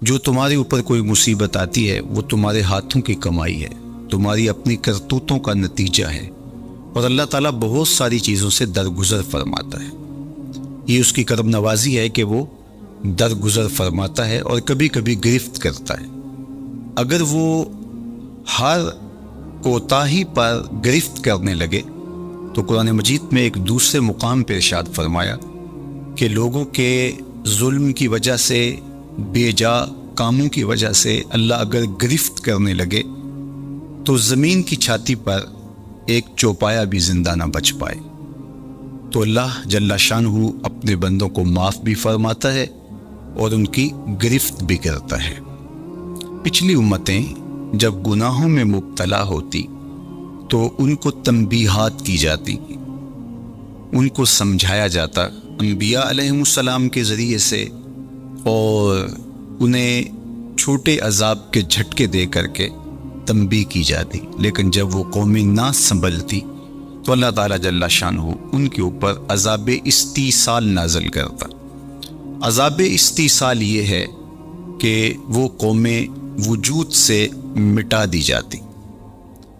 جو تمہارے اوپر کوئی مصیبت آتی ہے وہ تمہارے ہاتھوں کی کمائی ہے، تمہاری اپنی کرتوتوں کا نتیجہ ہے، اور اللہ تعالیٰ بہت ساری چیزوں سے درگزر فرماتا ہے۔ یہ اس کی کرم نوازی ہے کہ وہ درگزر فرماتا ہے اور کبھی کبھی گرفت کرتا ہے۔ اگر وہ ہر کوتاہی پر گرفت کرنے لگے تو قرآن مجید میں ایک دوسرے مقام پہ ارشاد فرمایا کہ لوگوں کے ظلم کی وجہ سے، بے جا کاموں کی وجہ سے اللہ اگر گرفت کرنے لگے تو زمین کی چھاتی پر ایک چوپایا بھی زندہ نہ بچ پائے۔ تو اللہ جل شانہ اپنے بندوں کو معاف بھی فرماتا ہے اور ان کی گرفت بھی کرتا ہے۔ پچھلی امتیں جب گناہوں میں مبتلا ہوتی تو ان کو تنبیہات کی جاتی، ان کو سمجھایا جاتا انبیاء علیہ السلام کے ذریعے سے، اور انہیں چھوٹے عذاب کے جھٹکے دے کر کے تنبیہ کی جاتی۔ لیکن جب وہ قومیں نہ سنبھلتی تو اللہ تعالیٰ جل شانہ ان کے اوپر عذاب استیصال نازل کرتا۔ عذاب استیصال یہ ہے کہ وہ قومیں وجود سے مٹا دی جاتی۔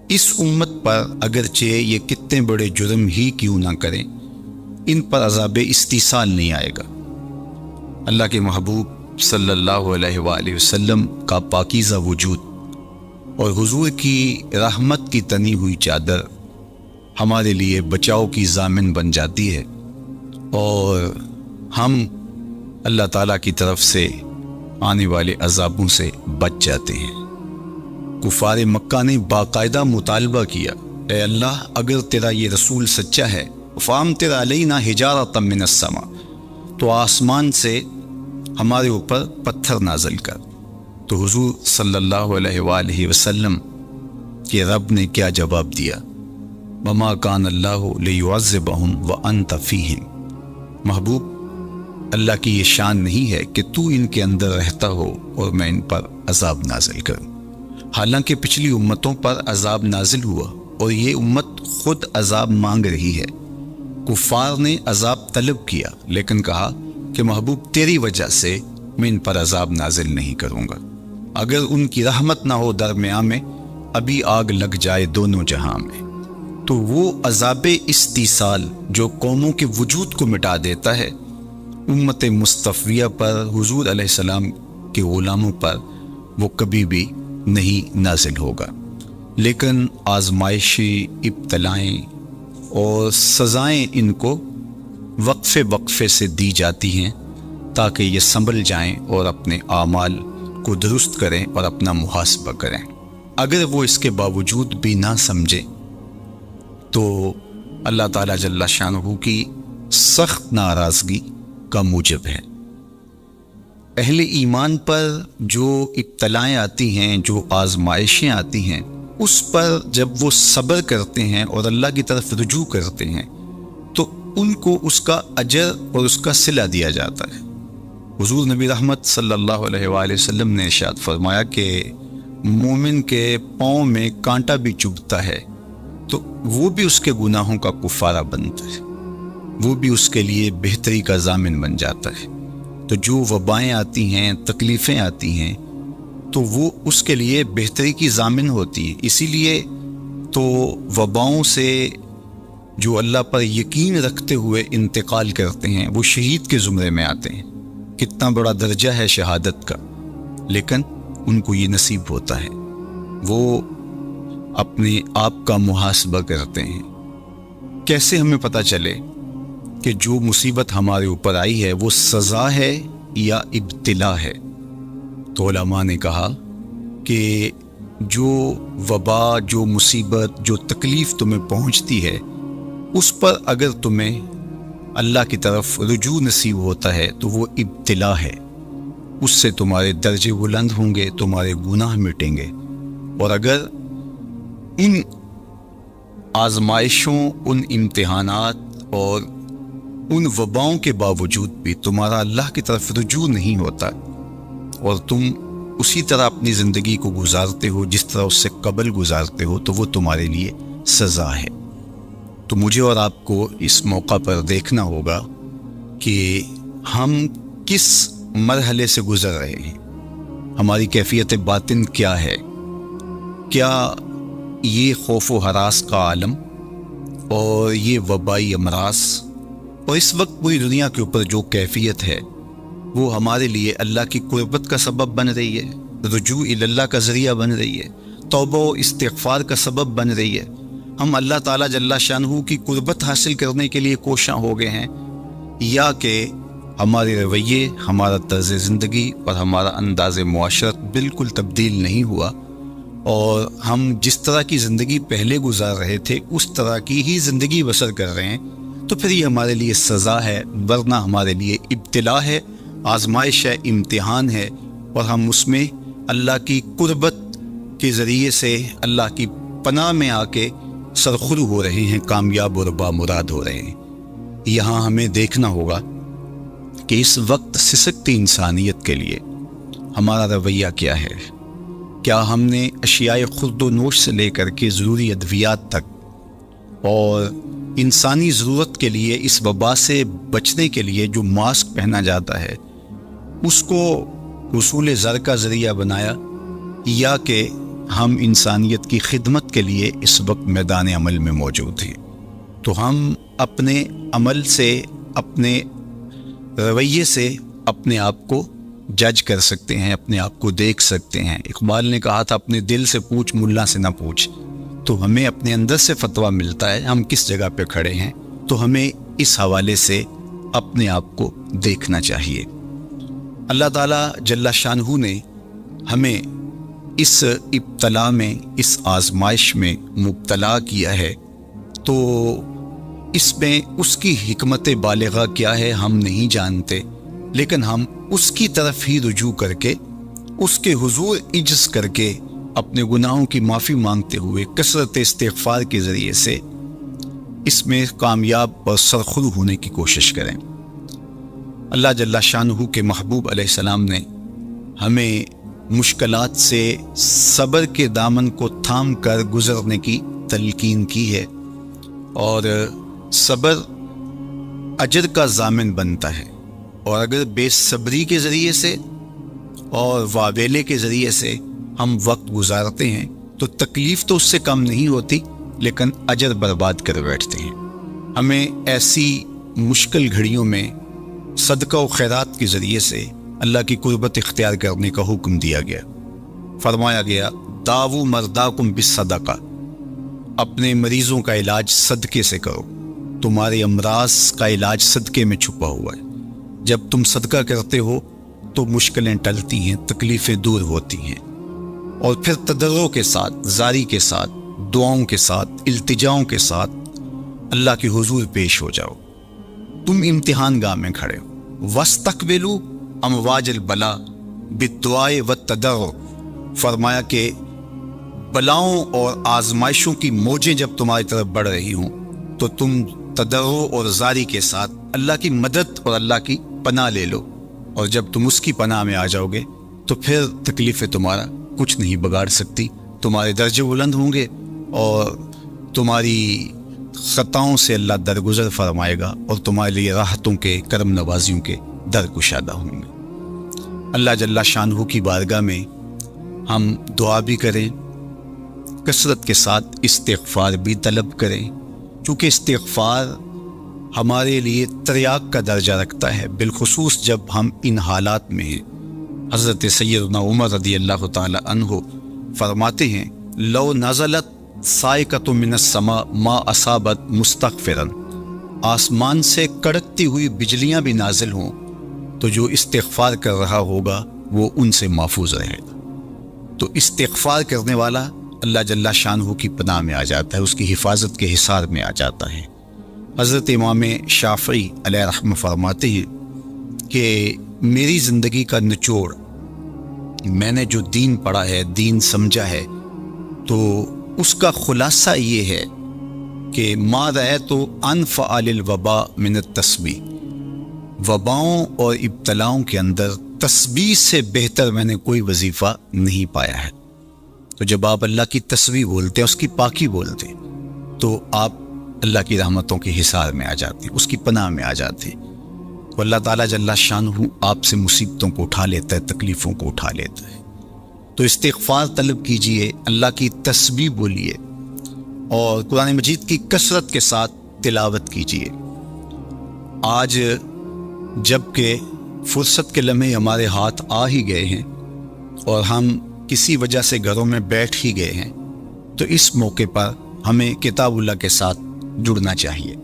اس امت پر اگرچہ یہ کتنے بڑے جرم ہی کیوں نہ کریں، ان پر عذاب استیصال نہیں آئے گا۔ اللہ کے محبوب صلی اللہ علیہ وآلہ وسلم کا پاکیزہ وجود اور حضور کی رحمت کی تنی ہوئی چادر ہمارے لیے بچاؤ کی ضامن بن جاتی ہے، اور ہم اللہ تعالیٰ کی طرف سے آنے والے عذابوں سے بچ جاتے ہیں۔ کفار مکہ نے باقاعدہ مطالبہ کیا، اے اللہ اگر تیرا یہ رسول سچا ہے فَأَمْطِرْ عَلَيْنَا حِجَارَةً مِّنَ السَّمَاءِ، تو آسمان سے ہمارے اوپر پتھر نازل کر۔ تو حضور صلی اللہ علیہ وآلہ وسلم کے رب نے کیا جواب دیا؟ وَمَا كَانَ اللَّهُ لِيُعَذِّبَهُمْ وَأَنْتَ فِيهِمْ، محبوب اللہ کی یہ شان نہیں ہے کہ تو ان کے اندر رہتا ہو اور میں ان پر عذاب نازل کروں۔ حالانکہ پچھلی امتوں پر عذاب نازل ہوا اور یہ امت خود عذاب مانگ رہی ہے۔ کفار نے عذاب طلب کیا لیکن کہا کہ محبوب تیری وجہ سے میں ان پر عذاب نازل نہیں کروں گا، اگر ان کی رحمت نہ ہو درمیان میں ابھی آگ لگ جائے دونوں جہاں میں۔ تو وہ عذاب استیصال جو قوموں کے وجود کو مٹا دیتا ہے، امت مصطفیہ پر، حضور علیہ السلام کے غلاموں پر وہ کبھی بھی نہیں نازل ہوگا۔ لیکن آزمائشی ابتلائیں اور سزائیں ان کو وقفے وقفے سے دی جاتی ہیں تاکہ یہ سنبھل جائیں اور اپنے اعمال کو درست کریں اور اپنا محاسبہ کریں۔ اگر وہ اس کے باوجود بھی نہ سمجھیں تو اللہ تعالیٰ جل شانہ کی سخت ناراضگی کا موجب ہے۔ اہل ایمان پر جو ابتلائیں آتی ہیں، جو آزمائشیں آتی ہیں، اس پر جب وہ صبر کرتے ہیں اور اللہ کی طرف رجوع کرتے ہیں تو ان کو اس کا اجر اور اس کا صلہ دیا جاتا ہے۔ حضور نبی رحمت صلی اللہ علیہ وآلہ وسلم نے ارشاد فرمایا کہ مومن کے پاؤں میں کانٹا بھی چبھتا ہے تو وہ بھی اس کے گناہوں کا کفارہ بنتا ہے، وہ بھی اس کے لیے بہتری کا ضامن بن جاتا ہے۔ تو جو وبائیں آتی ہیں، تکلیفیں آتی ہیں، تو وہ اس کے لیے بہتری کی ضامن ہوتی ہے۔ اسی لیے تو وباؤں سے جو اللہ پر یقین رکھتے ہوئے انتقال کرتے ہیں وہ شہید کے زمرے میں آتے ہیں۔ کتنا بڑا درجہ ہے شہادت کا، لیکن ان کو یہ نصیب ہوتا ہے۔ وہ اپنے آپ کا محاسبہ کرتے ہیں۔ کیسے ہمیں پتہ چلے کہ جو مصیبت ہمارے اوپر آئی ہے وہ سزا ہے یا ابتلا ہے؟ تو علماء نے کہا کہ جو وبا، جو مصیبت، جو تکلیف تمہیں پہنچتی ہے اس پر اگر تمہیں اللہ کی طرف رجوع نصیب ہوتا ہے تو وہ ابتلا ہے، اس سے تمہارے درجے بلند ہوں گے، تمہارے گناہ مٹیں گے۔ اور اگر ان آزمائشوں، ان امتحانات اور ان وباؤں کے باوجود بھی تمہارا اللہ کی طرف رجوع نہیں ہوتا اور تم اسی طرح اپنی زندگی کو گزارتے ہو جس طرح اس سے قبل گزارتے ہو، تو وہ تمہارے لیے سزا ہے۔ تو مجھے اور آپ کو اس موقع پر دیکھنا ہوگا کہ ہم کس مرحلے سے گزر رہے ہیں۔ ہماری کیفیت باطن کیا ہے؟ کیا یہ خوف و ہراس کا عالم اور یہ وبائی امراض اور اس وقت پوری دنیا کے اوپر جو کیفیت ہے وہ ہمارے لیے اللہ کی قربت کا سبب بن رہی ہے، رجوع اللہ کا ذریعہ بن رہی ہے، توبہ و استغفار کا سبب بن رہی ہے؟ ہم اللہ تعالیٰ جل شانہ کی قربت حاصل کرنے کے لیے کوشاں ہو گئے ہیں، یا کہ ہمارے رویے، ہمارا طرز زندگی اور ہمارا انداز معاشرت بالکل تبدیل نہیں ہوا اور ہم جس طرح کی زندگی پہلے گزار رہے تھے اس طرح کی ہی زندگی بسر کر رہے ہیں؟ تو پھر یہ ہمارے لیے سزا ہے، ورنہ ہمارے لیے ابتلا ہے، آزمائش ہے، امتحان ہے، اور ہم اس میں اللہ کی قربت کے ذریعے سے اللہ کی پناہ میں آ کے سرخرو ہو رہے ہیں، کامیاب اور بامراد ہو رہے ہیں۔ یہاں ہمیں دیکھنا ہوگا کہ اس وقت سسکتی انسانیت کے لیے ہمارا رویہ کیا ہے۔ کیا ہم نے اشیاء خورد و نوش سے لے کر کے ضروری ادویات تک اور انسانی ضرورت کے لیے اس وبا سے بچنے کے لیے جو ماسک پہنا جاتا ہے اس کو حصول زر کا ذریعہ بنایا، یا کہ ہم انسانیت کی خدمت کے لیے اس وقت میدان عمل میں موجود ہیں؟ تو ہم اپنے عمل سے، اپنے رویے سے اپنے آپ کو جج کر سکتے ہیں، اپنے آپ کو دیکھ سکتے ہیں۔ اقبال نے کہا تھا اپنے دل سے پوچھ، ملا سے نہ پوچھ۔ تو ہمیں اپنے اندر سے فتویٰ ملتا ہے ہم کس جگہ پہ کھڑے ہیں، تو ہمیں اس حوالے سے اپنے آپ کو دیکھنا چاہیے۔ اللہ تعالیٰ جل شانہ نے ہمیں اس ابتلا میں، اس آزمائش میں مبتلا کیا ہے، تو اس میں اس کی حکمت بالغہ کیا ہے ہم نہیں جانتے، لیکن ہم اس کی طرف ہی رجوع کر کے، اس کے حضور عجز کر کے، اپنے گناہوں کی معافی مانگتے ہوئے کثرت استغفار کے ذریعے سے اس میں کامیاب اور سرخرو ہونے کی کوشش کریں۔ اللہ جل شانہ کے محبوب علیہ السلام نے ہمیں مشکلات سے صبر کے دامن کو تھام کر گزرنے کی تلقین کی ہے، اور صبر اجر کا ضامن بنتا ہے، اور اگر بے صبری کے ذریعے سے اور واویلے کے ذریعے سے ہم وقت گزارتے ہیں تو تکلیف تو اس سے کم نہیں ہوتی، لیکن اجر برباد کر بیٹھتے ہیں۔ ہمیں ایسی مشکل گھڑیوں میں صدقہ و خیرات کے ذریعے سے اللہ کی قربت اختیار کرنے کا حکم دیا گیا۔ فرمایا گیا داؤ مرداکم بالصدقہ، اپنے مریضوں کا علاج صدقے سے کرو، تمہارے امراض کا علاج صدقے میں چھپا ہوا ہے۔ جب تم صدقہ کرتے ہو تو مشکلیں ٹلتی ہیں، تکلیفیں دور ہوتی ہیں، اور پھر تضرع کے ساتھ، زاری کے ساتھ، دعاؤں کے ساتھ، التجاؤں کے ساتھ اللہ کے حضور پیش ہو جاؤ۔ تم امتحان گاہ میں کھڑے ہو، وَاسْتَقْبِلُوا امواج البلا بالدعاء والتضرع، فرمایا کہ بلاؤں اور آزمائشوں کی موجیں جب تمہاری طرف بڑھ رہی ہوں تو تم تضرع اور زاری کے ساتھ اللہ کی مدد اور اللہ کی پناہ لے لو، اور جب تم اس کی پناہ میں آ جاؤ گے تو پھر تکلیفیں تمہارا کچھ نہیں بگاڑ سکتی، تمہارے درجے بلند ہوں گے اور تمہاری خطاؤں سے اللہ درگزر فرمائے گا، اور تمہارے لیے راحتوں کے، کرم نوازیوں کے در کشادہ ہوں گے۔ اللہ جل شانہ کی بارگاہ میں ہم دعا بھی کریں، کثرت کے ساتھ استغفار بھی طلب کریں، چونکہ استغفار ہمارے لیے تریاق کا درجہ رکھتا ہے، بالخصوص جب ہم ان حالات میں ہیں۔ حضرت سیدنا عمر رضی اللہ تعالی عنہ فرماتے ہیں لو نزلت صاعقۃ من السماء ما اصابت مستغفرا، آسمان سے کڑکتی ہوئی بجلیاں بھی نازل ہوں تو جو استغفار کر رہا ہوگا وہ ان سے محفوظ رہے گا۔ تو استغفار کرنے والا اللہ جل شانہ کی پناہ میں آ جاتا ہے، اس کی حفاظت کے حصار میں آ جاتا ہے۔ حضرت امام شافعی علیہ رحمہ فرماتے ہیں کہ میری زندگی کا نچوڑ، میں نے جو دین پڑھا ہے، دین سمجھا ہے، تو اس کا خلاصہ یہ ہے کہ ما رأیت انفع للوباء من التسبیح، وباؤں اور ابتلاؤں کے اندر تسبیح سے بہتر میں نے کوئی وظیفہ نہیں پایا ہے۔ تو جب آپ اللہ کی تسبیح بولتے ہیں، اس کی پاکی بولتے ہیں، تو آپ اللہ کی رحمتوں کے حصار میں آ جاتے ہیں، اس کی پناہ میں آ جاتے ہیں۔ تو اللہ تعالیٰ جل شانہ آپ سے مصیبتوں کو اٹھا لیتا ہے، تکلیفوں کو اٹھا لیتا ہے۔ تو استغفار طلب کیجئے، اللہ کی تسبیح بولیے اور قرآن مجید کی کثرت کے ساتھ تلاوت کیجئے۔ آج جب کہ فرصت کے لمحے ہمارے ہاتھ آ ہی گئے ہیں اور ہم کسی وجہ سے گھروں میں بیٹھ ہی گئے ہیں، تو اس موقع پر ہمیں کتاب اللہ کے ساتھ جڑنا چاہیے۔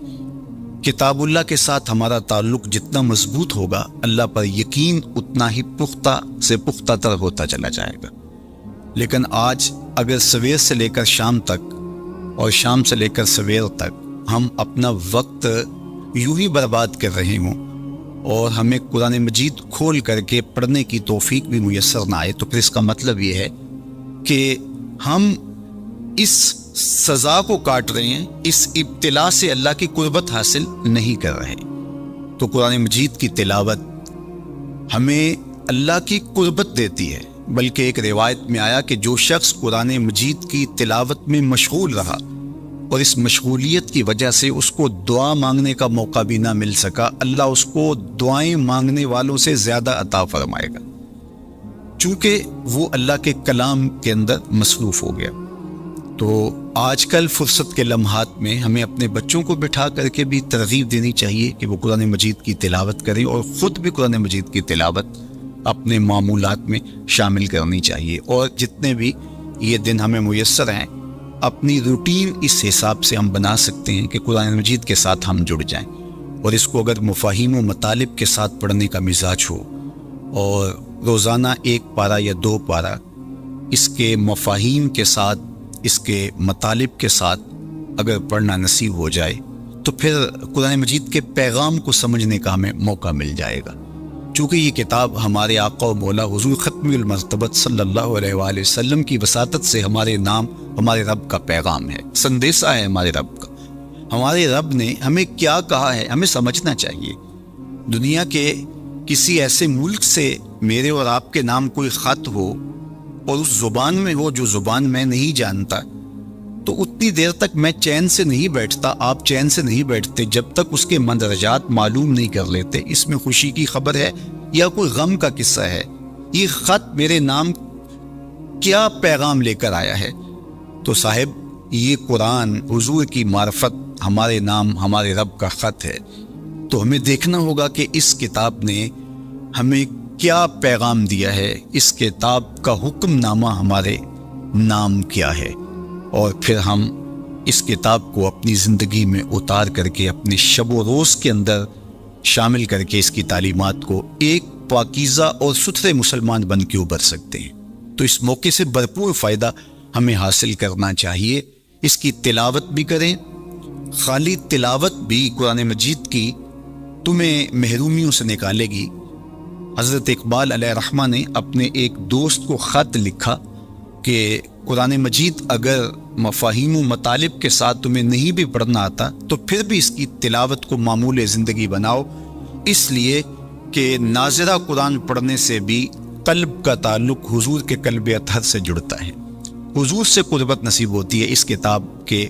کتاب اللہ کے ساتھ ہمارا تعلق جتنا مضبوط ہوگا، اللہ پر یقین اتنا ہی پختہ سے پختہ تر ہوتا چلا جائے گا۔ لیکن آج اگر سویر سے لے کر شام تک اور شام سے لے کر سویر تک ہم اپنا وقت یوں ہی برباد کر رہے ہوں اور ہمیں قرآن مجید کھول کر کے پڑھنے کی توفیق بھی میسر نہ آئے، تو پھر اس کا مطلب یہ ہے کہ ہم اس سزا کو کاٹ رہے ہیں، اس ابتلا سے اللہ کی قربت حاصل نہیں کر رہے۔ تو قرآن مجید کی تلاوت ہمیں اللہ کی قربت دیتی ہے، بلکہ ایک روایت میں آیا کہ جو شخص قرآن مجید کی تلاوت میں مشغول رہا اور اس مشغولیت کی وجہ سے اس کو دعا مانگنے کا موقع بھی نہ مل سکا، اللہ اس کو دعائیں مانگنے والوں سے زیادہ عطا فرمائے گا، چونکہ وہ اللہ کے کلام کے اندر مصروف ہو گیا۔ تو آج کل فرصت کے لمحات میں ہمیں اپنے بچوں کو بٹھا کر کے بھی ترغیب دینی چاہیے کہ وہ قرآن مجید کی تلاوت کریں، اور خود بھی قرآن مجید کی تلاوت اپنے معمولات میں شامل کرنی چاہیے۔ اور جتنے بھی یہ دن ہمیں میسر ہیں، اپنی روٹین اس حساب سے ہم بنا سکتے ہیں کہ قرآن مجید کے ساتھ ہم جڑ جائیں، اور اس کو اگر مفاہیم و مطالب کے ساتھ پڑھنے کا مزاج ہو اور روزانہ 1 پارہ یا 2 پارہ اس کے مفاہیم کے ساتھ، اس کے مطالب کے ساتھ اگر پڑھنا نصیب ہو جائے، تو پھر قرآن مجید کے پیغام کو سمجھنے کا ہمیں موقع مل جائے گا۔ چونکہ یہ کتاب ہمارے آقا و مولا حضور ختم المرتبت صلی اللہ علیہ وآلہ وسلم کی وساطت سے ہمارے نام، ہمارے رب کا پیغام ہے، سندیسہ ہے ہمارے رب کا۔ ہمارے رب نے ہمیں کیا کہا ہے ہمیں سمجھنا چاہیے۔ دنیا کے کسی ایسے ملک سے میرے اور آپ کے نام کوئی خط ہو اور اس زبان میں ہو جو زبان میں نہیں جانتا، تو اتنی دیر تک میں چین سے نہیں بیٹھتا، آپ چین سے نہیں بیٹھتے جب تک اس کے مندرجات معلوم نہیں کر لیتے، اس میں خوشی کی خبر ہے یا کوئی غم کا قصہ ہے، یہ خط میرے نام کیا پیغام لے کر آیا ہے۔ تو صاحب یہ قرآن حضور کی معرفت ہمارے نام ہمارے رب کا خط ہے، تو ہمیں دیکھنا ہوگا کہ اس کتاب نے ہمیں کیا پیغام دیا ہے، اس کتاب کا حکم نامہ ہمارے نام کیا ہے، اور پھر ہم اس کتاب کو اپنی زندگی میں اتار کر کے اپنے شب و روز کے اندر شامل کر کے اس کی تعلیمات کو ایک پاکیزہ اور ستھرے مسلمان بن کے ابھر سکتے ہیں۔ تو اس موقع سے بھرپور فائدہ ہمیں حاصل کرنا چاہیے، اس کی تلاوت بھی کریں۔ خالی تلاوت بھی قرآن مجید کی تمہیں محرومیوں سے نکالے گی۔ حضرت اقبال علیہ رحمہ نے اپنے ایک دوست کو خط لکھا کہ قرآن مجید اگر مفاہیم و مطالب کے ساتھ تمہیں نہیں بھی پڑھنا آتا تو پھر بھی اس کی تلاوت کو معمول زندگی بناؤ، اس لیے کہ ناظرہ قرآن پڑھنے سے بھی قلب کا تعلق حضور کے قلب اطہر سے جڑتا ہے، حضور سے قربت نصیب ہوتی ہے اس کتاب کے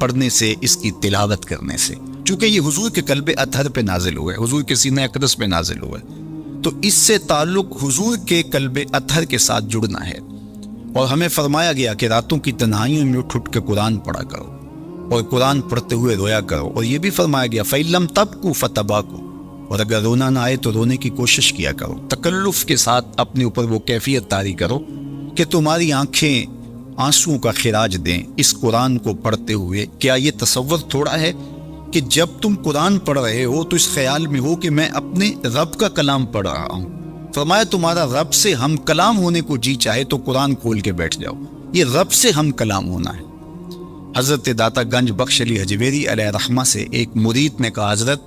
پڑھنے سے، اس کی تلاوت کرنے سے، چونکہ یہ حضور کے قلب اطہر پہ نازل ہوا ہے، حضور کے سینہ اقدس پہ نازل ہوا ہے، تو اس سے تعلق حضور کے قلب اطہر کے ساتھ جڑنا ہے۔ اور ہمیں فرمایا گیا کہ راتوں کی تنہائیوں میں اٹھ اٹھ کے قرآن پڑھا کرو اور قرآن پڑھتے ہوئے رویا کرو، اور یہ بھی فرمایا گیا فَإِن لَمْ تَبْكُوا فَتَبَاكُوا، اور اگر رونا نہ آئے تو رونے کی کوشش کیا کرو، تکلف کے ساتھ اپنے اوپر وہ کیفیت طاری کرو کہ تمہاری آنکھیں آنسوؤں کا خراج دیں اس قرآن کو پڑھتے ہوئے۔ کیا یہ تصور تھوڑا ہے کہ جب تم قرآن پڑھ رہے ہو تو اس خیال میں ہو کہ میں اپنے رب کا کلام پڑھ رہا ہوں؟ فرمایا تمہارا رب سے ہم کلام ہونے کو جی چاہے تو قرآن کھول کے بیٹھ جاؤ، یہ رب سے ہم کلام ہونا ہے۔ حضرت داتا گنج بخش علی حجویری علیہ رحمہ سے ایک مرید نے کہا حضرت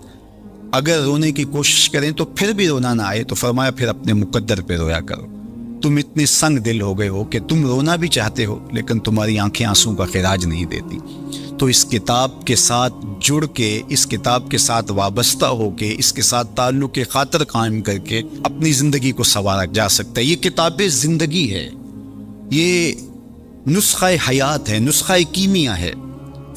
اگر رونے کی کوشش کریں تو پھر بھی رونا نہ آئے تو فرمایا پھر اپنے مقدر پہ رویا کرو، تم اتنے سنگ دل ہو گئے ہو کہ تم رونا بھی چاہتے ہو لیکن تمہاری آنکھیں آنسوں کا خراج نہیں دیتی۔ تو اس کتاب کے ساتھ جڑ کے، اس کتاب کے ساتھ وابستہ ہو کے، اس کے ساتھ تعلق خاطر قائم کر کے اپنی زندگی کو سنوارا جا سکتا ہے۔ یہ کتاب زندگی ہے، یہ نسخہ حیات ہے، نسخہ کیمیا ہے۔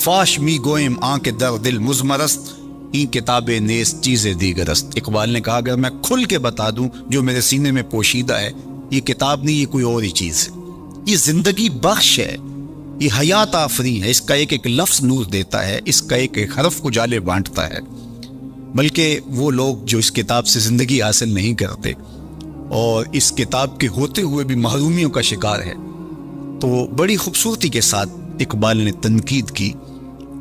فاش می گوئم آنکھ در دل مزمرست، این کتاب نیست چیز دیگر است۔ اقبال نے کہا اگر میں کھل کے بتا دوں جو میرے سینے میں پوشیدہ ہے، یہ کتاب نہیں، یہ کوئی اور ہی چیز ہے۔ یہ زندگی بخش ہے، یہ حیات آفرین ہے، اس کا ایک ایک لفظ نور دیتا ہے، اس کا ایک ایک حرف اجالے بانٹتا ہے۔ بلکہ وہ لوگ جو اس کتاب سے زندگی حاصل نہیں کرتے اور اس کتاب کے ہوتے ہوئے بھی محرومیوں کا شکار ہے، تو بڑی خوبصورتی کے ساتھ اقبال نے تنقید کی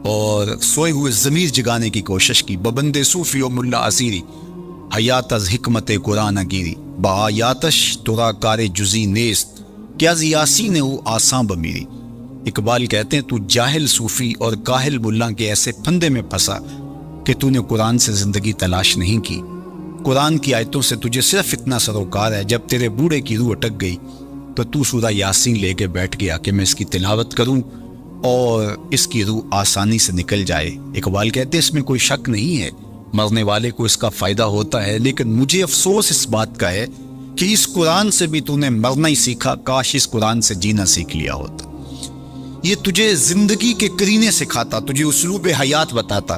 اور سوئے ہوئے ضمیر جگانے کی کوشش کی۔ ببند صوفی و ملا اسیری حیات از حکمت قرآن گیری، با آیاتش ترا کار جزی نیست کیا یاسین او آساں بمیری۔ اقبال کہتے ہیں تو جاہل صوفی اور کاہل ملا کے ایسے پھندے میں پھنسا کہ تو نے قرآن سے زندگی تلاش نہیں کی۔ قرآن کی آیتوں سے تجھے صرف اتنا سروکار ہے، جب تیرے بوڑھے کی روح اٹک گئی تو سورہ یاسین لے کے بیٹھ گیا کہ میں اس کی تلاوت کروں اور اس کی روح آسانی سے نکل جائے۔ اقبال کہتے ہیں اس میں کوئی شک نہیں ہے، مرنے والے کو اس کا فائدہ ہوتا ہے، لیکن مجھے افسوس اس بات کا ہے کہ اس قرآن سے بھی تو نے مرنا ہی سیکھا، کاش اس قرآن سے جینا سیکھ لیا ہوتا۔ یہ تجھے زندگی کے کرینے سکھاتا، تجھے اسلوب حیات بتاتا،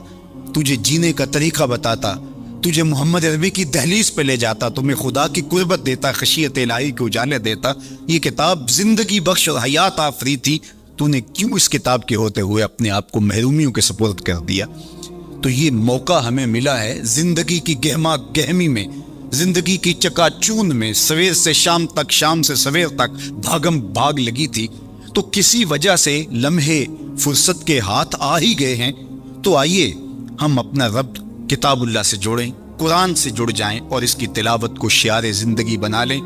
تجھے جینے کا طریقہ بتاتا، تجھے محمد عربی کی دہلیز پہ لے جاتا، تمہیں خدا کی قربت دیتا، خشیت الہی کے اجالے دیتا۔ یہ کتاب زندگی بخش اور حیات آفری تھی، تو نے کیوں اس کتاب کے ہوتے ہوئے اپنے آپ کو محرومیوں کے سپرد کر دیا؟ تو یہ موقع ہمیں ملا ہے زندگی کی گہما گہمی میں، زندگی کی چکا چون میں، سویر سے شام تک، شام سے سویر تک بھاگم بھاگ لگی تھی، تو کسی وجہ سے لمحے فرصت کے ہاتھ آ ہی گئے ہیں۔ تو آئیے ہم اپنا رب کتاب اللہ سے جوڑیں، قرآن سے جڑ جائیں اور اس کی تلاوت کو شعار زندگی بنا لیں۔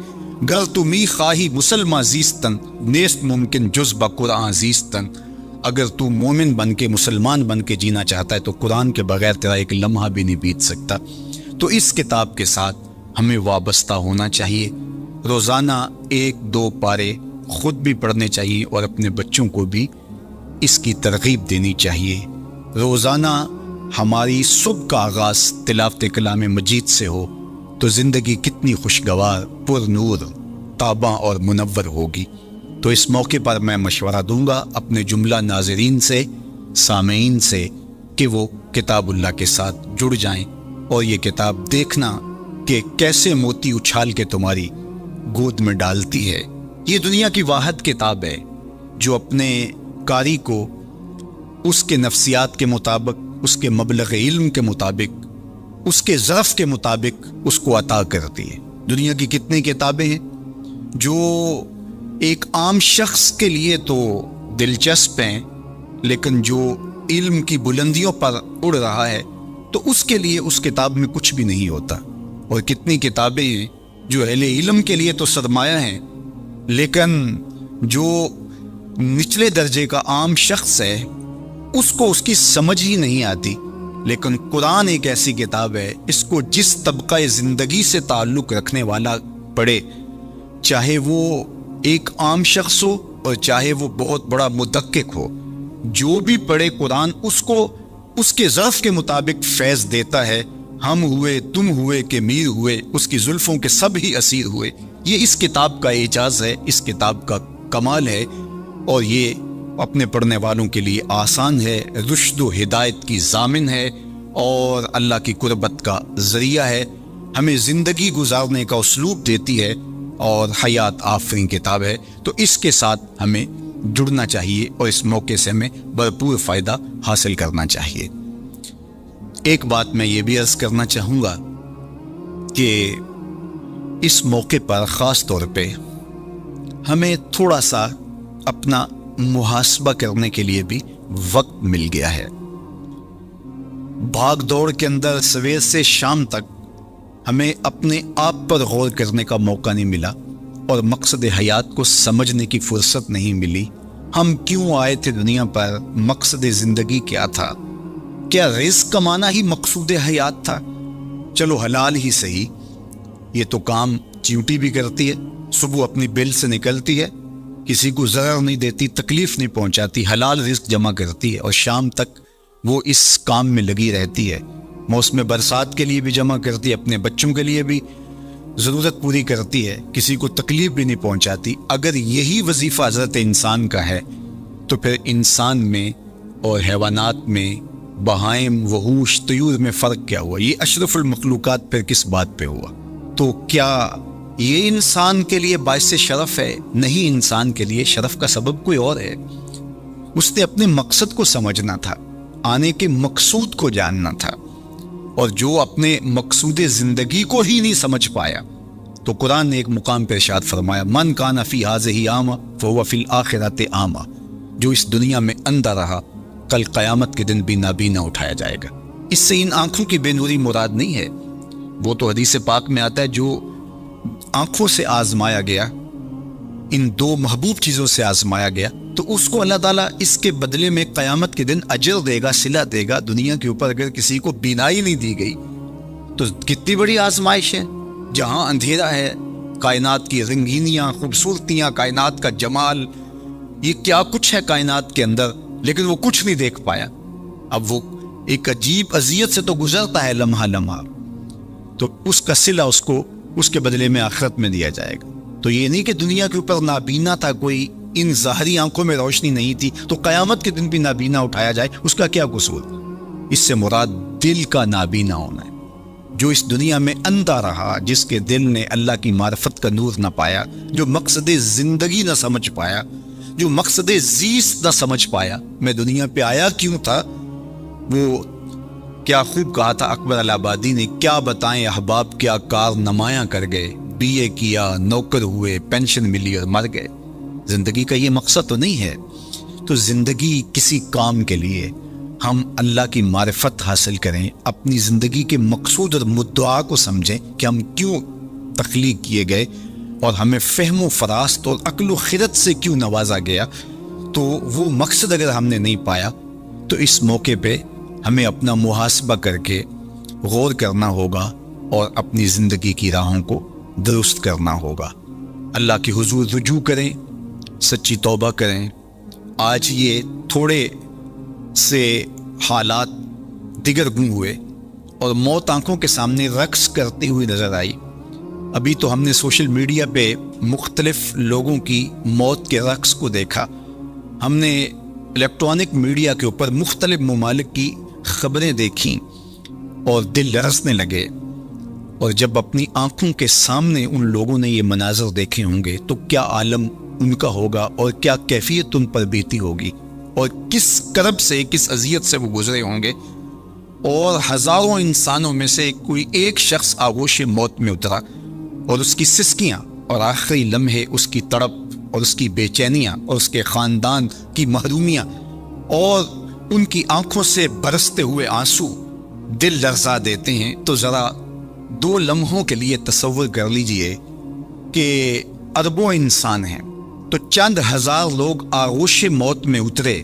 گر تو می خواہی مسلمہ زیستن نیست ممکن جز با قرآن زیستن، اگر تو مومن بن کے، مسلمان بن کے جینا چاہتا ہے تو قرآن کے بغیر تیرا ایک لمحہ بھی نہیں بیت سکتا۔ تو اس کتاب کے ساتھ ہمیں وابستہ ہونا چاہیے، روزانہ 1-2 پارے خود بھی پڑھنے چاہیے اور اپنے بچوں کو بھی اس کی ترغیب دینی چاہیے۔ روزانہ ہماری صبح کا آغاز تلاوت کلام مجید سے ہو تو زندگی کتنی خوشگوار، پر نور، تاباں اور منور ہوگی۔ تو اس موقع پر میں مشورہ دوں گا اپنے جملہ ناظرین سے، سامعین سے، کہ وہ کتاب اللہ کے ساتھ جڑ جائیں اور یہ کتاب دیکھنا کہ کیسے موتی اچھال کے تمہاری گود میں ڈالتی ہے۔ یہ دنیا کی واحد کتاب ہے جو اپنے قاری کو اس کے نفسیات کے مطابق، اس کے مبلغ علم کے مطابق، اس کے ظرف کے مطابق اس کو عطا کرتی ہے۔ دنیا کی کتنی کتابیں ہیں جو ایک عام شخص کے لیے تو دلچسپ ہیں، لیکن جو علم کی بلندیوں پر اڑ رہا ہے تو اس کے لیے اس کتاب میں کچھ بھی نہیں ہوتا۔ اور کتنی کتابیں ہیں جو اہل علم کے لیے تو سرمایہ ہیں، لیکن جو نچلے درجے کا عام شخص ہے اس کو اس کی سمجھ ہی نہیں آتی۔ لیکن قرآن ایک ایسی کتاب ہے، اس کو جس طبقہ زندگی سے تعلق رکھنے والا پڑھے، چاہے وہ ایک عام شخص ہو اور چاہے وہ بہت بڑا مدقق ہو، جو بھی پڑھے قرآن اس کو اس کے ظرف کے مطابق فیض دیتا ہے۔ ہم ہوئے، تم ہوئے کہ میر ہوئے، اس کی زلفوں کے سب ہی اسیر ہوئے۔ یہ اس کتاب کا اعجاز ہے، اس کتاب کا کمال ہے، اور یہ اپنے پڑھنے والوں کے لیے آسان ہے، رشد و ہدایت کی ضامن ہے اور اللہ کی قربت کا ذریعہ ہے، ہمیں زندگی گزارنے کا اسلوب دیتی ہے اور حیات آفرین کتاب ہے۔ تو اس کے ساتھ ہمیں جڑنا چاہیے اور اس موقع سے ہمیں بھرپور فائدہ حاصل کرنا چاہیے۔ ایک بات میں یہ بھی عرض کرنا چاہوں گا کہ اس موقع پر خاص طور پہ ہمیں تھوڑا سا اپنا محاسبہ کرنے کے لیے بھی وقت مل گیا ہے۔ بھاگ دوڑ کے اندر سویر سے شام تک ہمیں اپنے آپ پر غور کرنے کا موقع نہیں ملا اور مقصد حیات کو سمجھنے کی فرصت نہیں ملی۔ ہم کیوں آئے تھے دنیا پر؟ مقصد زندگی کیا تھا؟ کیا رزق کمانا ہی مقصود حیات تھا؟ چلو حلال ہی صحیح، یہ تو کام چیونٹی بھی کرتی ہے، صبح اپنی بل سے نکلتی ہے، کسی کو ضرر نہیں دیتی، تکلیف نہیں پہنچاتی، حلال رزق جمع کرتی ہے اور شام تک وہ اس کام میں لگی رہتی ہے۔ موسم برسات کے لیے بھی جمع کرتی ہے، اپنے بچوں کے لیے بھی ضرورت پوری کرتی ہے، کسی کو تکلیف بھی نہیں پہنچاتی۔ اگر یہی وظیفہ حضرت انسان کا ہے تو پھر انسان میں اور حیوانات میں بہائم، وحوش، طیور میں فرق کیا ہوا؟ یہ اشرف المخلوقات پھر کس بات پہ ہوا؟ تو کیا یہ انسان کے لیے باعث شرف ہے؟ نہیں، انسان کے لیے شرف کا سبب کوئی اور ہے۔ اس نے اپنے مقصد کو سمجھنا تھا، آنے کے مقصود کو جاننا تھا، اور جو اپنے مقصود زندگی کو ہی نہیں سمجھ پایا تو قرآن نے ایک مقام پہ ارشاد فرمایا، من کان فی ہذہ اعمی فہو فی الآخرۃ اعمی، جو اس دنیا میں اندھا رہا کل قیامت کے دن بھی نابینا اٹھایا جائے گا۔ اس سے ان آنکھوں کی بے نوری مراد نہیں ہے، وہ تو حدیث پاک میں آتا ہے جو آنکھوں سے آزمایا گیا، ان دو محبوب چیزوں سے آزمایا گیا، تو اس کو اللہ تعالیٰ اس کے بدلے میں قیامت کے دن اجر دے گا، صلہ دے گا۔ دنیا کے اوپر اگر کسی کو بینائی نہیں دی گئی تو کتنی بڑی آزمائش ہے۔ جہاں اندھیرا ہے، کائنات کی رنگینیاں، خوبصورتیاں، کائنات کا جمال، یہ کیا کچھ ہے کائنات کے اندر، لیکن وہ کچھ نہیں دیکھ پایا۔ اب وہ ایک عجیب اذیت سے تو گزرتا ہے لمحہ لمحہ، تو اس کا صلہ اس کو اس کے بدلے میں آخرت میں دیا جائے گا۔ تو یہ نہیں کہ دنیا کے اوپر نابینا تھا کوئی، ان ظاہری آنکھوں میں روشنی نہیں تھی، تو قیامت کے دن بھی نابینا اٹھایا جائے، اس کا کیا قصور؟ اس سے مراد دل کا نابینا ہونا ہے۔ جو اس دنیا میں اندھا رہا، جس کے دل نے اللہ کی معرفت کا نور نہ پایا، جو مقصد زندگی نہ سمجھ پایا، جو مقصد زیست نہ سمجھ پایا، میں دنیا پہ آیا کیوں تھا، وہ کیا خوب کہا تھا اکبر الہآبادی نے، کیا بتائیں احباب کیا کار نمایاں کر گئے، بی اے کیا، نوکر ہوئے، پینشن ملی اور مر گئے۔ زندگی کا یہ مقصد تو نہیں ہے۔ تو زندگی کسی کام کے لیے ہم اللہ کی معرفت حاصل کریں، اپنی زندگی کے مقصود اور مدعا کو سمجھیں کہ ہم کیوں تخلیق کیے گئے، اور ہمیں فہم و فراست اور عقل و خرد سے کیوں نوازا گیا۔ تو وہ مقصد اگر ہم نے نہیں پایا تو اس موقع پہ ہمیں اپنا محاسبہ کر کے غور کرنا ہوگا اور اپنی زندگی کی راہوں کو درست کرنا ہوگا۔ اللہ کے حضور رجوع کریں، سچی توبہ کریں۔ آج یہ تھوڑے سے حالات دیگر گم ہوئے اور موت آنکھوں کے سامنے رقص کرتی ہوئی نظر آئی۔ ابھی تو ہم نے سوشل میڈیا پہ مختلف لوگوں کی موت کے رقص کو دیکھا، ہم نے الیکٹرانک میڈیا کے اوپر مختلف ممالک کی خبریں دیکھیں اور دل لرزنے لگے۔ اور جب اپنی آنکھوں کے سامنے ان لوگوں نے یہ مناظر دیکھے ہوں گے تو کیا عالم ان کا ہوگا، اور کیا کیفیت ان پر بیتی ہوگی، اور کس کرب سے، کس اذیت سے وہ گزرے ہوں گے۔ اور ہزاروں انسانوں میں سے کوئی ایک شخص آغوش موت میں اترا، اور اس کی سسکیاں اور آخری لمحے اس کی تڑپ اور اس کی بے چینیاں اور اس کے خاندان کی محرومیاں اور ان کی آنکھوں سے برستے ہوئے آنسو دل لرزا دیتے ہیں۔ تو ذرا 2 لمحوں کے لیے تصور کر لیجئے کہ اربوں انسان ہیں، تو چند ہزار لوگ آغوش موت میں اترے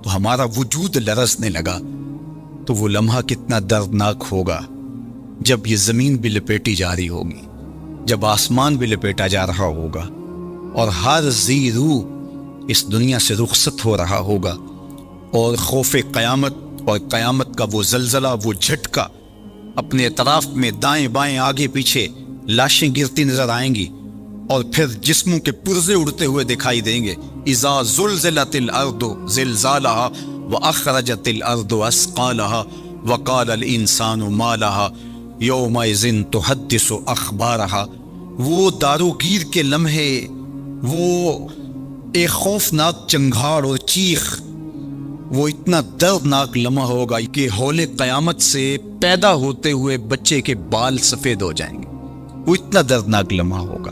تو ہمارا وجود لرزنے لگا، تو وہ لمحہ کتنا دردناک ہوگا جب یہ زمین بھی لپیٹی جا رہی ہوگی، جب آسمان بھی لپیٹا جا رہا ہوگا، اور ہر ذی روح اس دنیا سے رخصت ہو رہا ہوگا، اور خوف قیامت اور قیامت کا وہ زلزلہ، وہ جھٹکا، اپنے اطراف میں دائیں بائیں آگے پیچھے لاشیں گرتی نظر آئیں گی، اور پھر جسموں کے پرزے اڑتے ہوئے دکھائی دیں گے۔ اذا زلزلت الارض زلزالها واخرجت الارض اثقالها وقال الانسان ما لها یومئذ تحدث اخبارها۔ وہ داروگیر کے لمحے، وہ ایک خوفناک چنگھاڑ اور چیخ، وہ اتنا دردناک لمحہ ہوگا کہ ہول قیامت سے پیدا ہوتے ہوئے بچے کے بال سفید ہو جائیں گے۔ وہ اتنا دردناک لمحہ ہوگا۔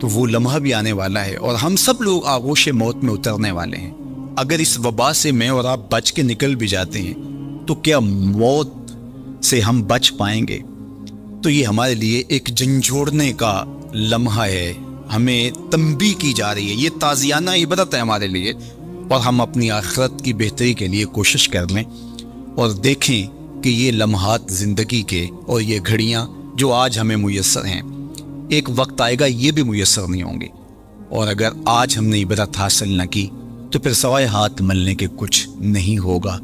تو وہ لمحہ بھی آنے والا ہے، اور ہم سب لوگ آغوش موت میں اترنے والے ہیں۔ اگر اس وبا سے میں اور آپ بچ کے نکل بھی جاتے ہیں تو کیا موت سے ہم بچ پائیں گے؟ تو یہ ہمارے لیے ایک جھنجھوڑنے کا لمحہ ہے، ہمیں تنبیہ کی جا رہی ہے، یہ تازیانہ عبرت ہے ہمارے لیے، اور ہم اپنی آخرت کی بہتری کے لیے کوشش کر لیں اور دیکھیں کہ یہ لمحات زندگی کے اور یہ گھڑیاں جو آج ہمیں میسر ہیں، ایک وقت آئے گا یہ بھی میسر نہیں ہوں گے۔ اور اگر آج ہم نے عبرت حاصل نہ کی تو پھر سوائے ہاتھ ملنے کے کچھ نہیں ہوگا۔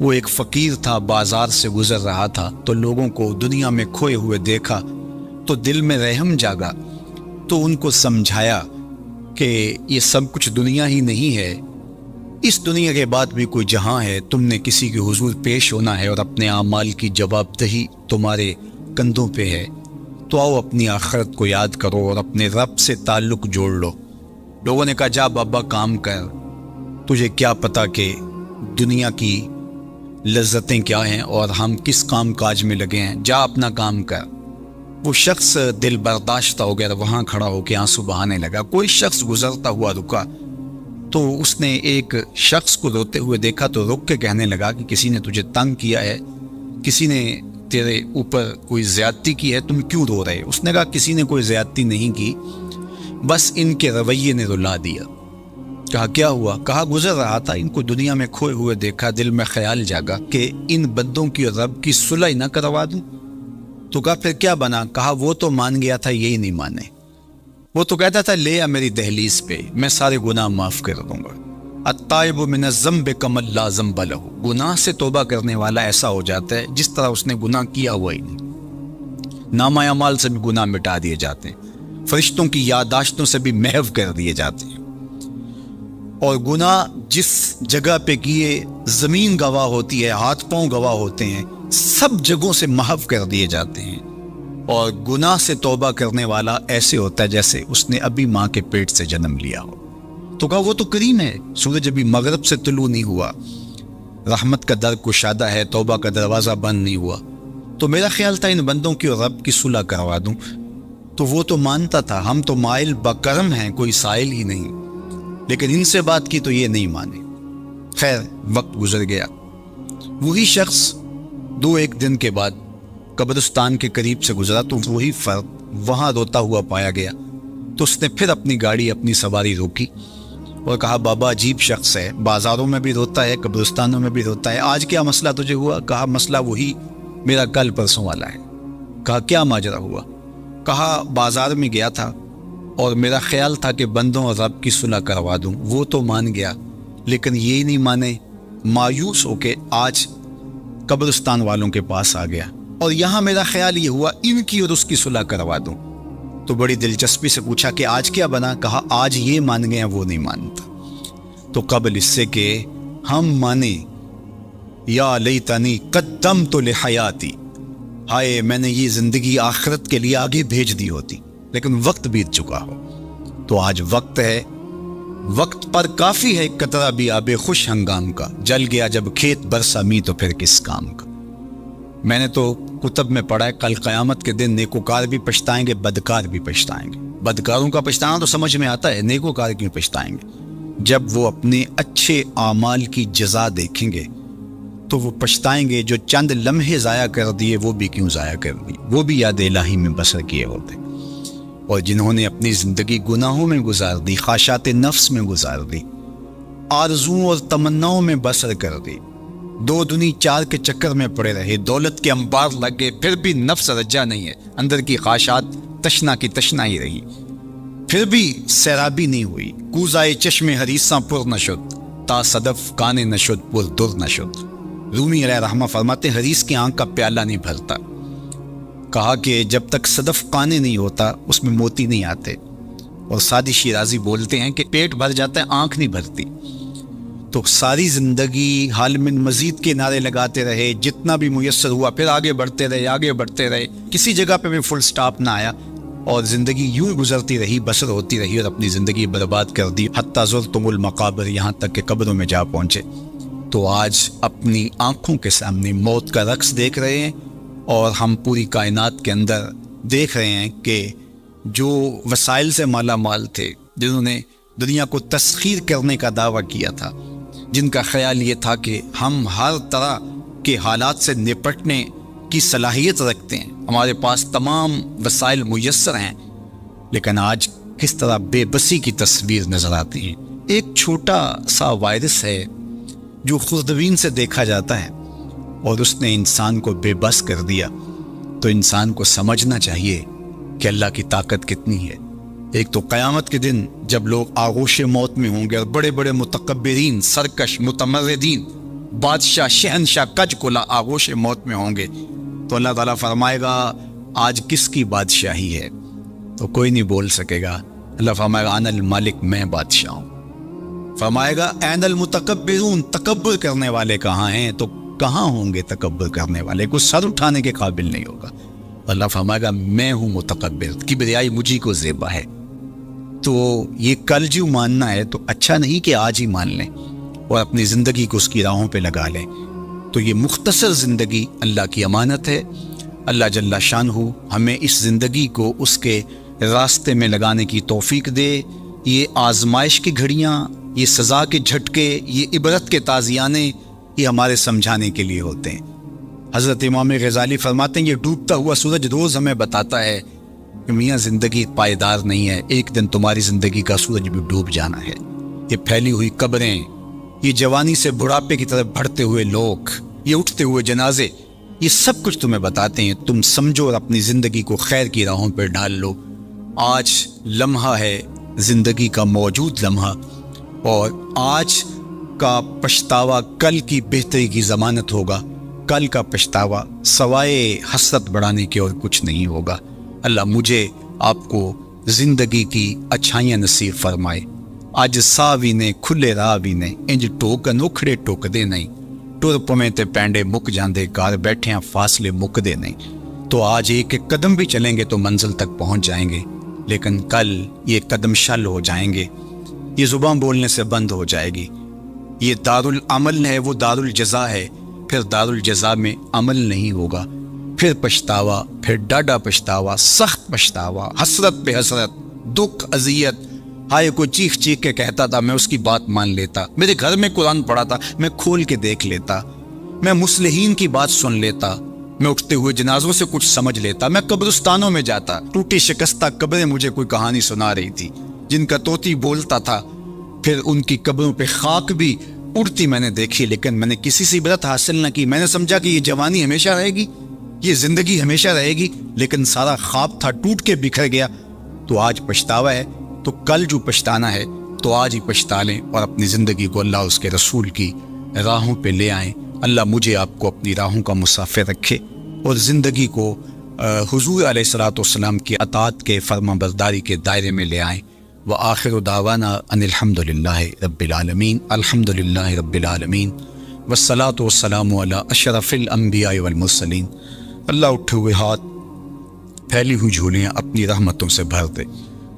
وہ ایک فقیر تھا، بازار سے گزر رہا تھا تو لوگوں کو دنیا میں کھوئے ہوئے دیکھا تو دل میں رحم جاگا، تو ان کو سمجھایا کہ یہ سب کچھ دنیا ہی نہیں ہے، اس دنیا کے بعد بھی کوئی جہاں ہے، تم نے کسی کے حضور پیش ہونا ہے اور اپنے اعمال کی جواب دہی تمہارے کندھوں پہ ہے، تو آؤ اپنی آخرت کو یاد کرو اور اپنے رب سے تعلق جوڑ لو۔ لوگوں نے کہا جا بابا کام کر، تجھے کیا پتا کہ دنیا کی لذتیں کیا ہیں اور ہم کس کام کاج میں لگے ہیں، جا اپنا کام کر۔ وہ شخص دل برداشتہ ہو گیا، وہاں کھڑا ہو کے آنسو بہانے لگا۔ کوئی شخص گزرتا ہوا رکا تو اس نے ایک شخص کو روتے ہوئے دیکھا تو رک کے کہنے لگا کہ کسی نے تجھے تنگ کیا ہے، کسی نے تیرے اوپر کوئی زیادتی کی ہے، تم کیوں رو رہے؟ اس نے کہا کسی نے کوئی زیادتی نہیں کی، بس ان کے رویے نے رلا دیا۔ کہا کیا ہوا؟ کہا گزر رہا تھا، ان کو دنیا میں کھوئے ہوئے دیکھا، دل میں خیال جاگا کہ ان بندوں کی اور رب کی صلح نہ کروا دوں۔ تو کہا پھر کیا بنا؟ کہا وہ تو مان گیا تھا، یہی نہیں مانے۔ وہ تو کہتا تھا لے آ میری دہلیز پہ، میں سارے گناہ معاف کر دوں گا۔ التائب من الذنب کمن لا ذنب لہ، گناہ سے توبہ کرنے والا ایسا ہو جاتا ہے جس طرح اس نے گناہ کیا ہوا ہی نہیں۔ نامہ اعمال سے بھی گناہ مٹا دیے جاتے ہیں، فرشتوں کی یادداشتوں سے بھی محو کر دیے جاتے ہیں، اور گناہ جس جگہ پہ کیے زمین گواہ ہوتی ہے، ہاتھ پاؤں گواہ ہوتے ہیں، سب جگہوں سے محو کر دیے جاتے ہیں۔ اور گناہ سے توبہ کرنے والا ایسے ہوتا ہے جیسے اس نے ابھی ماں کے پیٹ سے جنم لیا ہو۔ تو کہا وہ تو کریم ہے، سورج ابھی مغرب سے طلوع نہیں ہوا، رحمت کا در کشادہ ہے، توبہ کا دروازہ بند نہیں ہوا، تو میرا خیال تھا ان بندوں کی اور رب کی صلح کروا دوں۔ تو وہ تو مانتا تھا، ہم تو مائل بکرم ہیں، کوئی سائل ہی نہیں، لیکن ان سے بات کی تو یہ نہیں مانے۔ خیر وقت گزر گیا، وہی شخص دو ایک دن کے بعد قبرستان کے قریب سے گزرا تو وہی فرد وہاں روتا ہوا پایا گیا۔ تو اس نے پھر اپنی گاڑی، اپنی سواری روکی اور کہا بابا عجیب شخص ہے، بازاروں میں بھی روتا ہے، قبرستانوں میں بھی روتا ہے، آج کیا مسئلہ تجھے ہوا؟ کہا مسئلہ وہی میرا کل پرسوں والا ہے۔ کہا کیا ماجرا ہوا؟ کہا بازار میں گیا تھا اور میرا خیال تھا کہ بندوں اور رب کی صلح کروا دوں، وہ تو مان گیا لیکن یہ نہیں مانے، مایوس ہو کے آج قبرستان والوں کے پاس آ گیا اور یہاں میرا خیال یہ ہوا ان کی اور اس کی صلح کروا دوں۔ تو بڑی دلچسپی سے پوچھا کہ آج کیا بنا؟ کہا آج یہ مان گئے، وہ نہیں مانتا۔ تو قبل اس سے کہ ہم مانے، یا لیتنی قدمت لحیاتی، ہائے میں نے یہ زندگی آخرت کے لیے آگے بھیج دی ہوتی، لیکن وقت بیت چکا ہو۔ تو آج وقت ہے، وقت پر کافی ہے قطرہ بھی آب خوش ہنگام کا، جل گیا جب کھیت برسا می تو پھر کس کام کا۔ میں نے تو کتب میں پڑھا ہے کل قیامت کے دن نیکوکار بھی پچھتائیں گے، بدکار بھی پچھتائیں گے۔ بدکاروں کا پچھتانا تو سمجھ میں آتا ہے، نیکوکار کیوں پچھتائیں گے؟ جب وہ اپنے اچھے اعمال کی جزا دیکھیں گے تو وہ پچھتائیں گے، جو چند لمحے ضائع کر دیے وہ بھی کیوں ضائع کر دیے، وہ بھی یاد الہی میں بسر کیے ہوتے۔ اور جنہوں نے اپنی زندگی گناہوں میں گزار دی، خواہشات نفس میں گزار دی، آرزوؤں اور تمناؤں میں بسر کر دی، دو دنی چار کے چکر میں پڑے رہے، دولت کے انبار لگ گئے، پھر بھی نفس رجا نہیں ہے، اندر کی خواہشات تشنا کی تشنا ہی رہی، پھر بھی سیرابی نہیں ہوئی، کوزائے چشم حریصاں پر نشد، تا صدف کانے نشد پر در نشد۔ رومی علیہ رحمہ فرماتے حریص کی آنکھ کا پیالہ نہیں بھرتا، کہا کہ جب تک صدف کانے نہیں ہوتا اس میں موتی نہیں آتے، اور سادی شیرازی بولتے ہیں کہ پیٹ بھر جاتا ہے آنکھ نہیں بھرتی۔ تو ساری زندگی حال من مزید کے نعرے لگاتے رہے، جتنا بھی میسر ہوا پھر آگے بڑھتے رہے، آگے بڑھتے رہے، کسی جگہ پہ بھی فل سٹاپ نہ آیا، اور زندگی یوں گزرتی رہی، بسر ہوتی رہی، اور اپنی زندگی برباد کر دی، حتی زرتم المقابر، یہاں تک کہ قبروں میں جا پہنچے۔ تو آج اپنی آنکھوں کے سامنے موت کا رقص دیکھ رہے ہیں، اور ہم پوری کائنات کے اندر دیکھ رہے ہیں کہ جو وسائل سے مالا مال تھے، جنہوں نے دنیا کو تسخیر کرنے کا دعویٰ کیا تھا، جن کا خیال یہ تھا کہ ہم ہر طرح کے حالات سے نپٹنے کی صلاحیت رکھتے ہیں، ہمارے پاس تمام وسائل میسر ہیں، لیکن آج کس طرح بے بسی کی تصویر نظر آتی ہے۔ ایک چھوٹا سا وائرس ہے جو خوردبین سے دیکھا جاتا ہے، اور اس نے انسان کو بے بس کر دیا۔ تو انسان کو سمجھنا چاہیے کہ اللہ کی طاقت کتنی ہے۔ ایک تو قیامت کے دن جب لوگ آغوش موت میں ہوں گے، اور بڑے بڑے متکبرین، سرکش، متمردین، بادشاہ، شہنشاہ، کج کلا آغوش موت میں ہوں گے، تو اللہ تعالیٰ فرمائے گا آج کس کی بادشاہی ہے؟ تو کوئی نہیں بول سکے گا۔ اللہ فرمائے گا انا المالک، میں بادشاہ ہوں۔ فرمائے گا این المتکبرون، تکبر کرنے والے کہاں ہیں؟ تو کہاں ہوں گے تکبر کرنے والے؟ کوئی سر اٹھانے کے قابل نہیں ہوگا۔ اللہ فرمائے گا میں ہوں متکبر، کبریائی مجھی کو زیبا ہے۔ تو یہ کل جو ماننا ہے تو اچھا نہیں کہ آج ہی مان لیں اور اپنی زندگی کو اس کی راہوں پہ لگا لیں۔ تو یہ مختصر زندگی اللہ کی امانت ہے۔ اللہ جل شانہ ہمیں اس زندگی کو اس کے راستے میں لگانے کی توفیق دے۔ یہ آزمائش کی گھڑیاں، یہ سزا کے جھٹکے، یہ عبرت کے تازیانے، یہ ہمارے سمجھانے کے لیے ہوتے ہیں۔ حضرت امام غزالی فرماتے ہیں یہ ڈوبتا ہوا سورج روز ہمیں بتاتا ہے کہ میاں زندگی پائیدار نہیں ہے، ایک دن تمہاری زندگی کا سورج بھی ڈوب جانا ہے۔ یہ پھیلی ہوئی قبریں، یہ جوانی سے بڑھاپے کی طرف بڑھتے ہوئے لوگ، یہ اٹھتے ہوئے جنازے، یہ سب کچھ تمہیں بتاتے ہیں۔ تم سمجھو اور اپنی زندگی کو خیر کی راہوں پہ ڈال لو۔ آج لمحہ ہے زندگی کا موجود لمحہ، اور آج کا پچھتاوا کل کی بہتری کی ضمانت ہوگا۔ کل کا پچھتاوا سوائے حسرت بڑھانے کے اور کچھ نہیں ہوگا۔ اللہ مجھے آپ کو زندگی کی اچھائیاں نصیب فرمائے۔ اج سا بھی نے کھلے راہ بھی نے، انج ٹوکن اکھڑے ٹوکدے نہیں، ٹر پویں تے پینڈے مک جاندے، گھر بیٹھیاں فاصلے مکدے نہیں۔ تو آج ایک ایک قدم بھی چلیں گے تو منزل تک پہنچ جائیں گے، لیکن کل یہ قدم شل ہو جائیں گے، یہ زبان بولنے سے بند ہو جائے گی۔ یہ دارالعمل ہے، وہ دارالجزا ہے، پھر دارالجزا میں عمل نہیں ہوگا، پھر پچھتاوا، پھر ڈاڈا پچھتاوا، سخت پچھتاوا، حسرت پہ حسرت، دکھ، اذیت۔ ہائے کوئی چیخ چیخ کے کہتا تھا میں اس کی بات مان لیتا، میرے گھر میں قرآن پڑھا تھا میں کھول کے دیکھ لیتا، میں مصلحین کی بات سن لیتا، میں اٹھتے ہوئے جنازوں سے کچھ سمجھ لیتا، میں قبرستانوں میں جاتا، ٹوٹی شکستہ قبریں مجھے کوئی کہانی سنا رہی تھی، جن کا طوطی بولتا تھا، پھر ان کی قبروں پہ خاک بھی اڑتی میں نے دیکھی، لیکن میں نے کسی سے عبرت حاصل نہ کی۔ میں نے سمجھا کہ یہ جوانی ہمیشہ رہے گی، یہ زندگی ہمیشہ رہے گی، لیکن سارا خواب تھا ٹوٹ کے بکھر گیا۔ تو آج پچھتاوا ہے، تو کل جو پچھتانا ہے تو آج ہی پچھتا لیں اور اپنی زندگی کو اللہ اس کے رسول کی راہوں پہ لے آئیں۔ اللہ مجھے آپ کو اپنی راہوں کا مسافر رکھے اور زندگی کو حضور علیہ الصلوۃ والسلام کی اطاعت کے فرما برداری کے دائرے میں لے آئیں۔ وآخر دعوانا ان الحمد للہ رب العالمین، الحمد للہ رب العالمین، والصلاۃ والسلام علی اشرف الانبیاء والمرسلین۔ اللہ اٹھے ہوئے ہاتھ، پھیلی ہوئی جھولیاں اپنی رحمتوں سے بھر دے،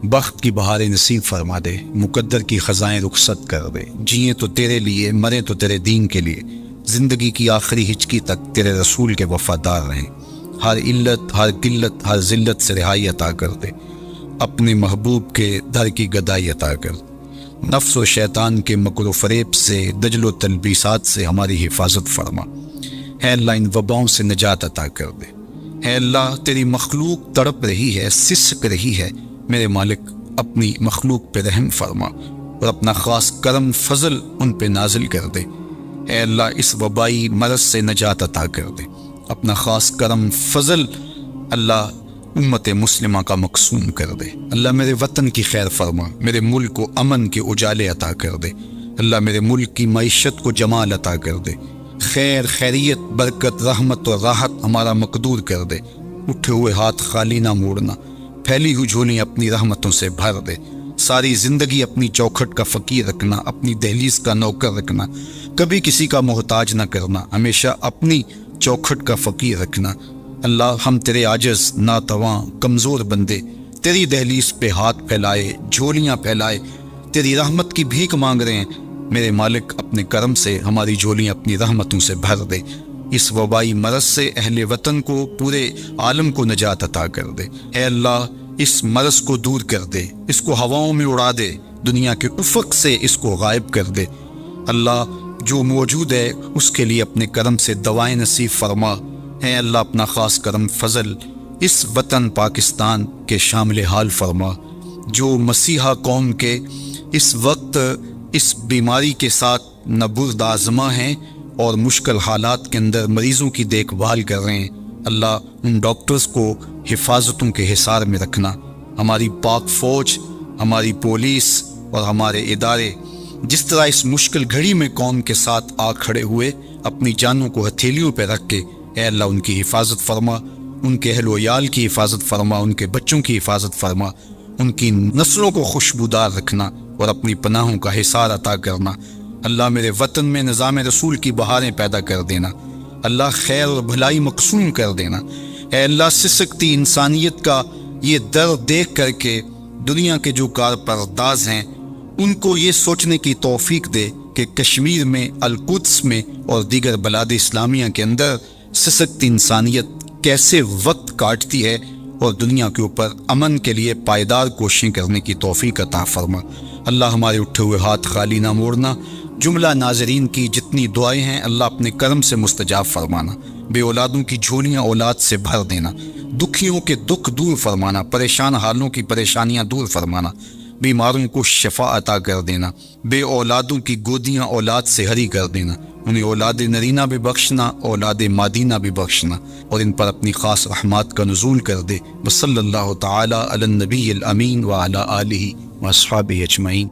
بخت کی بہاریں نصیب فرما دے، مقدر کی خزائیں رخصت کر دے۔ جئیں تو تیرے لیے، مریں تو تیرے دین کے لیے، زندگی کی آخری ہچکی تک تیرے رسول کے وفادار رہیں۔ ہر علت، ہر قلت، ہر ذلت سے رہائی عطا کر دے، اپنے محبوب کے در کی گدائی عطا کر، نفس و شیطان کے مکر و فریب سے، دجل و تلبیسات سے ہماری حفاظت فرما۔ اے اللہ ان وباؤں سے نجات عطا کر دے۔ اے اللہ تیری مخلوق تڑپ رہی ہے، سسک رہی ہے، میرے مالک اپنی مخلوق پہ رحم فرما اور اپنا خاص کرم فضل ان پہ نازل کر دے۔ اے اللہ اس وبائی مرض سے نجات عطا کر دے، اپنا خاص کرم فضل اللہ امت مسلمہ کا مقسوم کر دے۔ اللہ میرے وطن کی خیر فرما، میرے ملک کو امن کے اجالے عطا کر دے۔ اللہ میرے ملک کی معیشت کو جمال عطا کر دے، خیر، خیریت، برکت، رحمت اور راحت ہمارا مقدور کر دے۔ اٹھے ہوئے ہاتھ خالی نہ موڑنا، پھیلی ہوئی جھولی اپنی رحمتوں سے بھر دے۔ ساری زندگی اپنی چوکھٹ کا فقیر رکھنا، اپنی دہلیز کا نوکر رکھنا، کبھی کسی کا محتاج نہ کرنا، ہمیشہ اپنی چوکھٹ کا فقیر رکھنا۔ اللہ ہم تیرے عاجز، ناتواں، کمزور بندے تیری دہلیز پہ ہاتھ پھیلائے، جھولیاں پھیلائے تیری رحمت کی بھیک مانگ رہے ہیں۔ میرے مالک اپنے کرم سے ہماری جھولیاں اپنی رحمتوں سے بھر دے۔ اس وبائی مرض سے اہل وطن کو، پورے عالم کو نجات عطا کر دے۔ اے اللہ اس مرض کو دور کر دے، اس کو ہواؤں میں اڑا دے، دنیا کے افق سے اس کو غائب کر دے۔ اللہ جو موجود ہے اس کے لیے اپنے کرم سے دوائیں نصیب فرما۔ اے اللہ اپنا خاص کرم فضل اس وطن پاکستان کے شامل حال فرما، جو مسیحا قوم کے اس وقت اس بیماری کے ساتھ نبرد آزما ہیں اور مشکل حالات کے اندر مریضوں کی دیکھ بھال کر رہے ہیں۔ اللہ ان ڈاکٹرز کو حفاظتوں کے حصار میں رکھنا۔ ہماری پاک فوج، ہماری پولیس اور ہمارے ادارے جس طرح اس مشکل گھڑی میں قوم کے ساتھ آ کھڑے ہوئے، اپنی جانوں کو ہتھیلیوں پہ رکھ کے اے اللہ ان کی حفاظت فرما، ان کے اہل و عیال کی حفاظت فرما، ان کے بچوں کی حفاظت فرما، ان کی نسلوں کو خوشبودار رکھنا اور اپنی پناہوں کا حصار عطا کرنا۔ اللہ میرے وطن میں نظام رسول کی بہاریں پیدا کر دینا۔ اللہ خیر اور بھلائی مقسوم کر دینا۔ اے اللہ سسکتی انسانیت کا یہ درد دیکھ کر کے دنیا کے جو کارپرداز ہیں ان کو یہ سوچنے کی توفیق دے کہ کشمیر میں، القدس میں اور دیگر بلاد اسلامیہ کے اندر سسکتی انسانیت کیسے وقت کاٹتی ہے، اور دنیا کے اوپر امن کے لیے پائیدار کوششیں کرنے کی توفیق عطا فرما۔ اللہ ہمارے اٹھے ہوئے ہاتھ خالی نہ موڑنا۔ جملہ ناظرین کی جتنی دعائیں ہیں اللہ اپنے کرم سے مستجاب فرمانا۔ بے اولادوں کی جھولیاں اولاد سے بھر دینا، دکھیوں کے دکھ دور فرمانا، پریشان حالوں کی پریشانیاں دور فرمانا، بیماروں کو شفا عطا کر دینا، بے اولادوں کی گودیاں اولاد سے ہری کر دینا، انہیں اولاد نرینہ بھی بخشنا، اولاد مادینہ بھی بخشنا، اور ان پر اپنی خاص رحمات کا نزول کر دے۔ وصلی اللہ تعالی علی النبی الامین وعلی آلہ واصحابہ اجمعین۔